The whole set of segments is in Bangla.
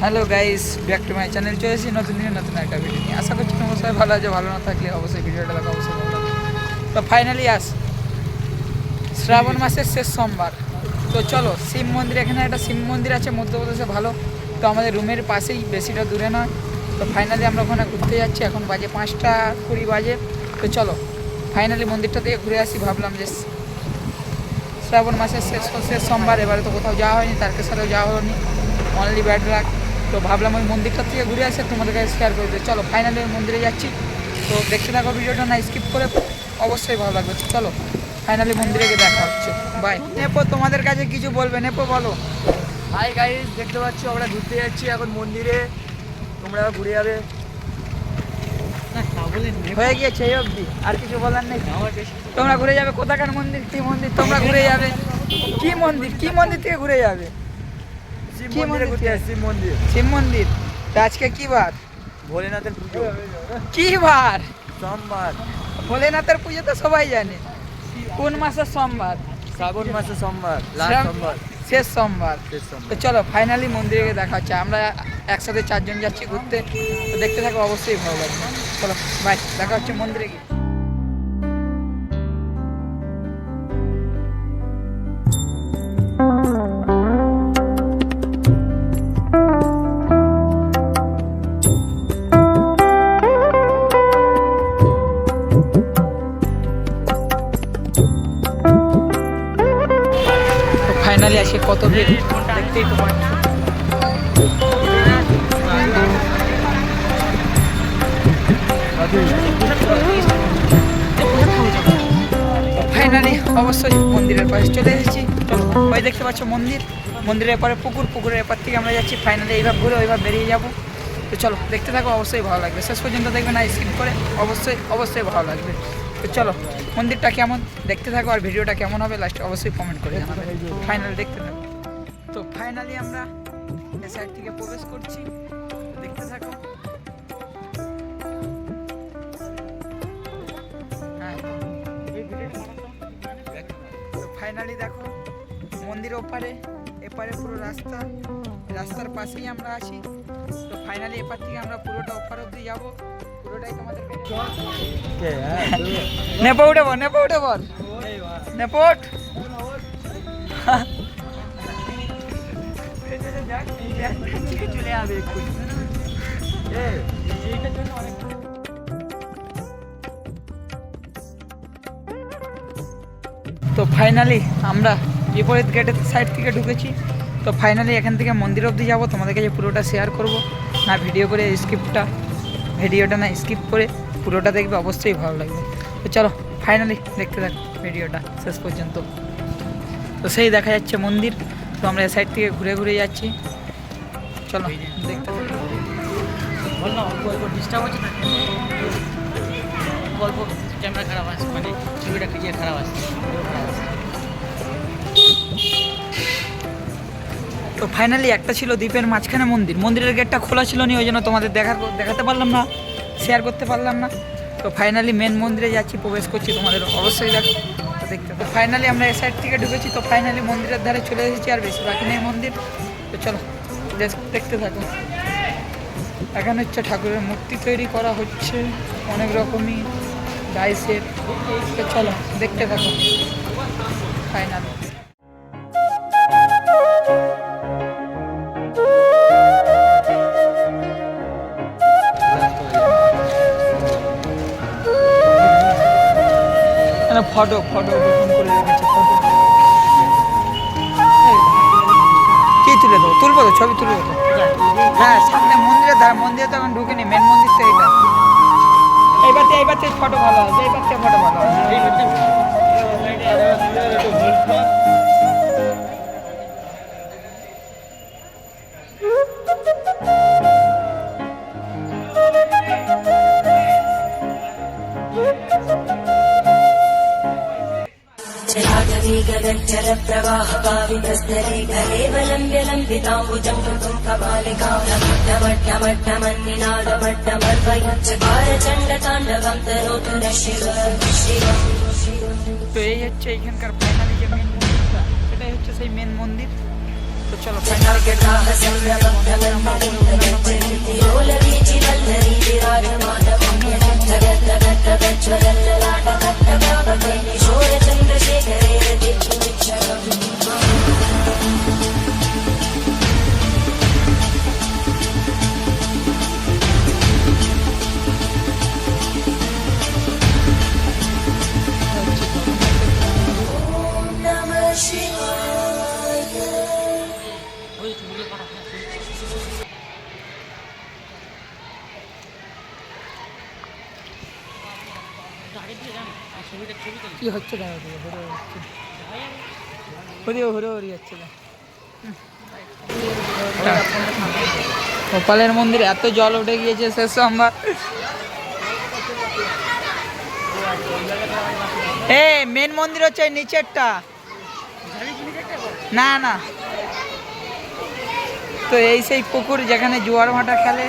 Hello guys, back to my channel. চলে এসেছি নতুন দিনে নতুন একটা ভিডিও নিয়ে। আশা করছি তোমরা সবাই ভালো আছে। ভালো না থাকলে অবশ্যই ভিডিওটা দেখো, অবশ্যই ভালো লাগবে। তো ফাইনালি শ্রাবণ মাসের শেষ সোমবার। তো চলো শিব মন্দির, এখানে একটা শিব মন্দির আছে মধ্যপ্রদেশে, ভালো। তো আমাদের রুমের পাশেই, বেশিটা দূরে নয়। তো ফাইনালি আমরা ওখানে ঘুরতে যাচ্ছি। এখন বাজে 5:20 বাজে। তো চলো ফাইনালি মন্দিরটা থেকে ঘুরে আসি। ভাবলাম যে শ্রাবণ মাসের শেষ সোমবার, এবারে তো কোথাও যাওয়া হয়নি, তারকেশ্বরেও যাওয়া হয়নি, অনলি ব্যাড লাক। তো ভাবলাম ওই মন্দিরটা থেকে ঘুরে আসে তোমাদের কাছে শেয়ার করে দিই। চলো ফাইনালি ওই মন্দিরে যাচ্ছি। তো দেখতে থাকো ভিডিওটা, না স্কিপ করে, অবশ্যই ভালো লাগবে। চলো ফাইনালি মন্দিরে গিয়ে দেখা হচ্ছে। বাই। নেপো তোমাদের কাছে কিছু বলবে, নেপো বলো। হাই গাইস, দেখতে পাচ্ছ আমরা ঘুরতে যাচ্ছি এখন মন্দিরে, তোমরা ঘুরে যাবে। হয়ে গিয়েছে এই অবধি, আর কিছু বলার নেই। তোমরা ঘুরে যাবে কোথাকার মন্দির, কি মন্দির তোমরা ঘুরে যাবে? কি মন্দির, কি মন্দির থেকে ঘুরে যাবে? শিব মন্দিরে ঘুরতে যাচ্ছি, শিব মন্দির। শিব মন্দির। তো আজকে কি বার? ভোলেনাথের পুজো। কি বার? সোমবার। ভোলেনাথের পুজো তো সবাই জানে। কোন মাসের সোমবার? শ্রাবণ মাসে সোমবার, লাস্ট সোমবার, শেষ সোমবার। শেষ সোমবার। তো চলো ফাইনালি মন্দিরে গিয়ে দেখা হচ্ছে। আমরা একসাথে 4 জন যাচ্ছি ঘুরতে। তো দেখতে থাকো, অবশ্যই ভালো লাগবে। চলো বাই, দেখা হচ্ছে মন্দিরে গিয়ে। ফাইনালি আসে কত ভিড় দেখতেই তো পাচ্ছ। ফাইনালি অবশ্যই মন্দিরের পাশে চলে এসেছি। ওই দেখতে পাচ্ছ মন্দির, মন্দিরের পরে পুকুর, পুকুরের এপার থেকে আমরা যাচ্ছি। ফাইনালি এইভাবে ঘুরে ওইভাবে বেরিয়ে যাবো। তো চলো দেখতে থাকো, অবশ্যই ভালো লাগবে। শেষ পর্যন্ত দেখবে, না স্কিপ করে, অবশ্যই ভালো লাগবে। তো চলো মন্দিরটা কেমন দেখতে থাকো, আর ভিডিওটা কেমন হবে লাস্টে অবশ্যই কমেন্ট করে জানাবে। ফাইনালি দেখতে থাকো। তো ফাইনালি আমরা এই সাইড থেকে প্রবেশ করছি, দেখতে থাকো। হ্যাঁ, তো ফাইনালি দেখো মন্দির ওপারে, এপারে পুরো রাস্তা, রাস্তার পাশেই আমরা আছি। তো ফাইনালি এপার থেকে আমরা পুরোটা ওপার অব্দি যাবো, পুরোটাই তোমাদের নেপো উঠে বল, নেপো উঠে বল, নেপোট। চলে যাবে এক্ষুনি। তো ফাইনালি আমরা বিপরীত গেটের সাইড থেকে ঢুকেছি। তো ফাইনালি এখান থেকে মন্দির অবধি যাবো, তোমাদের কাছে পুরোটা শেয়ার করব। না ভিডিওটা না স্কিপ করে পুরোটা দেখবে, অবশ্যই ভালো লাগবে। তো চলো ফাইনালি দেখতে থাক ভিডিওটা শেষ পর্যন্ত। তো সেই দেখা যাচ্ছে মন্দির। তো আমরা এই সাইড থেকে ঘুরে ঘুরে যাচ্ছি। চলো দেখতে ডিস্টার্ব হচ্ছে না, গল্প ক্যামেরা খারাপ আছে, মানে ছবিটা ক্লিয়ার খারাপ আছে। তো ফাইনালি একটা ছিল দ্বীপের মাঝখানে মন্দির, মন্দিরের গেটটা খোলা ছিল না, ওই জন্য তোমাদের দেখাতে পারলাম না, শেয়ার করতে পারলাম না। তো ফাইনালি মেন মন্দিরে যাচ্ছি, প্রবেশ করছি, তোমাদের অবশ্যই দেখো। তো দেখতে তো ফাইনালি আমরা এই সাইড থেকে ঢুকেছি। তো ফাইনালি মন্দিরের ধারে চলে এসেছি, আর বেশি বাকি নেই মন্দির। তো চলো দেখতে থাকো। এখানে হচ্ছে ঠাকুরের মূর্তি তৈরি করা হচ্ছে, অনেক রকমই ডাইসের। তো চলো দেখতে থাকো ফাইনালি। ফটো ফটো করে রেখেছে, ফটো কি তুলবো তো, ছবি তুলবো তো। হ্যাঁ, সামনে মন্দিরে তো এখন ঢুকেনি, মেন মন্দির তো এইটা। এইবার থেকে ফটো ভালো হবে, এইবার থেকে ফটো ভালো হবে। जल प्रवाह पावितस्तरे कलेवलम्ब्य लम्बिताम्बुजं कृतं कपालिकामट्टमट्टमन्निनादमट्टमर्वयुच्चकार चण्डताण्डवं तनोतु नः शिवः। তো এই হচ্ছে এইখানকার ফাইনালি যে মেন মন্দিরটা, এটাই হচ্ছে সেই মেন মন্দির। তো চলো ফাইনালি কি হচ্ছে দেখা হরে হরি হচ্ছে গোপালের মন্দিরে এত জল উঠে গিয়েছে শেষ সোমবার। মেন মন্দির হচ্ছে নিচেরটা, না না, তো এই সেই পুকুর যেখানে জোয়ার ভাটা খেলে।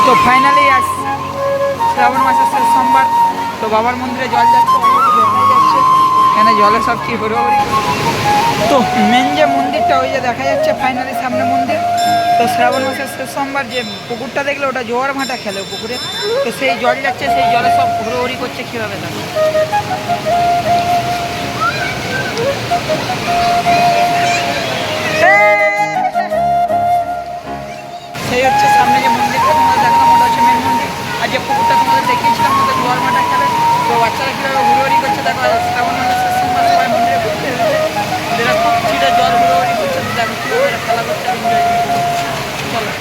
তো ফাইনালি আজ শ্রাবণ মাসের শেষ সোমবার, তো বাবার মন্দিরে জল যাচ্ছে, যাচ্ছে এখানে জলে সব কি হরি। তো মেন যে মন্দিরটা ওই যে দেখা যাচ্ছে ফাইনালি সামনে মন্দির। তো শ্রাবণ মাসের শেষ সোমবার যে পুকুরটা দেখলে ওটা জোয়ার ভাটা খেলে পুকুরে, তো সেই জল যাচ্ছে, সেই জলে সব হরি করছে কীভাবে দেখো। সেই হচ্ছে সামনে যে মন্দিরটা তোমাদের দেখলাম, ওটা হচ্ছে মেন মন্দির। আর যে পুকুরটা তোমাদের দেখিয়েছিলাম ওদের জোয়ার ভাটা খেলে, তো বাচ্চারা কীভাবে হুড়োহুড়ি করছে দেখো। শ্রাবণ মাসের শেষ সোমবার সবাই মন্দিরে ঘুরতে এসেছে, যেটা খুব ছিঁড়ে জল হুড়োহুড়ি করছে, তো দেখো কীভাবে খেলা করছে, এনজয় চলো।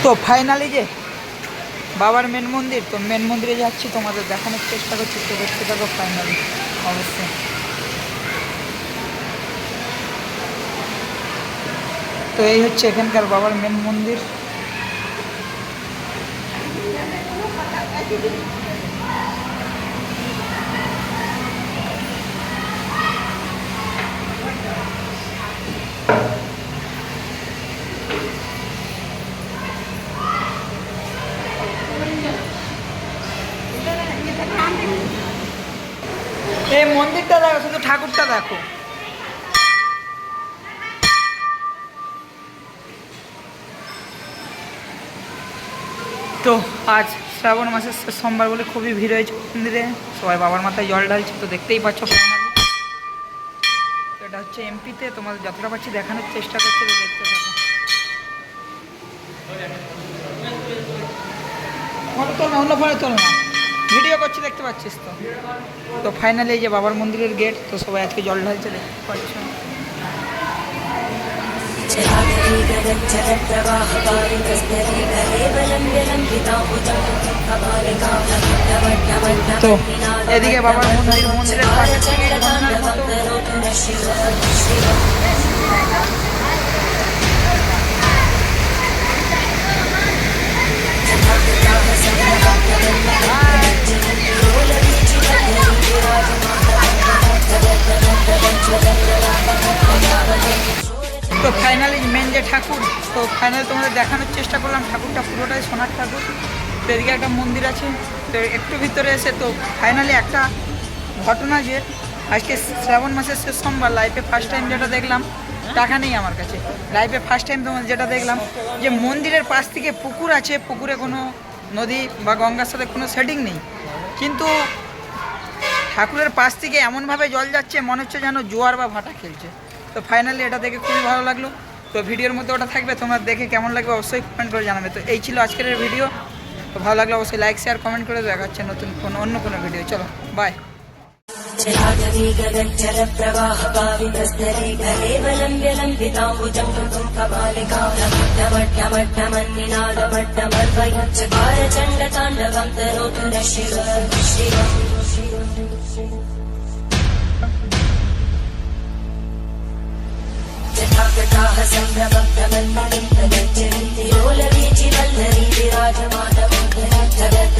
তো ফাইনালি যে বাবার মেন মন্দির, তো মেন মন্দিরে যাচ্ছি, তোমাদের দেখানোর চেষ্টা করছি, তো দেখতে থাকো ফাইনালি অবশ্যই। তো এই হচ্ছে এখানকার বাবার মেন মন্দির। এই মন্দিরটা দেখো, শুধু ঠাকুরটা দেখো। তো আজ শ্রাবণ মাসের সোমবার বলে খুবই ভিড় হয়েছে মন্দিরে, সবাই বাবার মাথায় জল ঢালছে, তো দেখতেই পাচ্ছ। এটা হচ্ছে এমপিতে, তোমাদের যতটা পাচ্ছি দেখানোর চেষ্টা করছে, তো দেখতে থাকো। ফটো তোল না, অন্য ফটো তোল না, ভিডিও করছি দেখতে পাচ্ছিস তো। তো ফাইনালি এই যে বাবার মন্দিরের গেট, তো সবাই আজকে জল ঢালছে দেখতে পাচ্ছ। তো এদিকে বাবার মন্দিরের পাশে থেকে তো ফাইনালি মেন যে ঠাকুর, তো ফাইনালি তোমাদের দেখানোর চেষ্টা করলাম। ঠাকুরটা পুরোটাই সোনার ঠাকুর। তো এদিকে একটা মন্দির আছে, তো একটু ভিতরে এসে তো ফাইনালি একটা ঘটনা, যে আজকে শ্রাবণ মাসের শেষ সোমবার লাইফে ফার্স্ট টাইম যেটা দেখলাম, টাকা নেই আমার কাছে, লাইফে ফার্স্ট টাইম তোমাদের যেটা দেখলাম, যে মন্দিরের পাশ থেকে পুকুর আছে, পুকুরে কোনো নদী বা গঙ্গার সাথে কোনো সেটিং নেই, কিন্তু ঠাকুরের পাশ থেকে এমনভাবে জল যাচ্ছে মনে হচ্ছে যেন জোয়ার বা ভাটা খেলছে। তো ফাইনালি এটা দেখে খুবই ভালো লাগলো। তো ভিডিওর মধ্যে ওটা থাকবে, তোমরা দেখে কেমন লাগবে অবশ্যই কমেন্ট করে জানাবে। তো এই ছিল আজকের ভিডিও, তো ভালো লাগলে অবশ্যই লাইক শেয়ার কমেন্ট করে দেখা হচ্ছে নতুন অন্য কোনো ভিডিও। চলো বাই। जटाकटाः सम्भ्रमभ्रमन्मलिं प्रगच्छन्ति लोलवीचिवल्लरी विराजमानमोहनं जगद्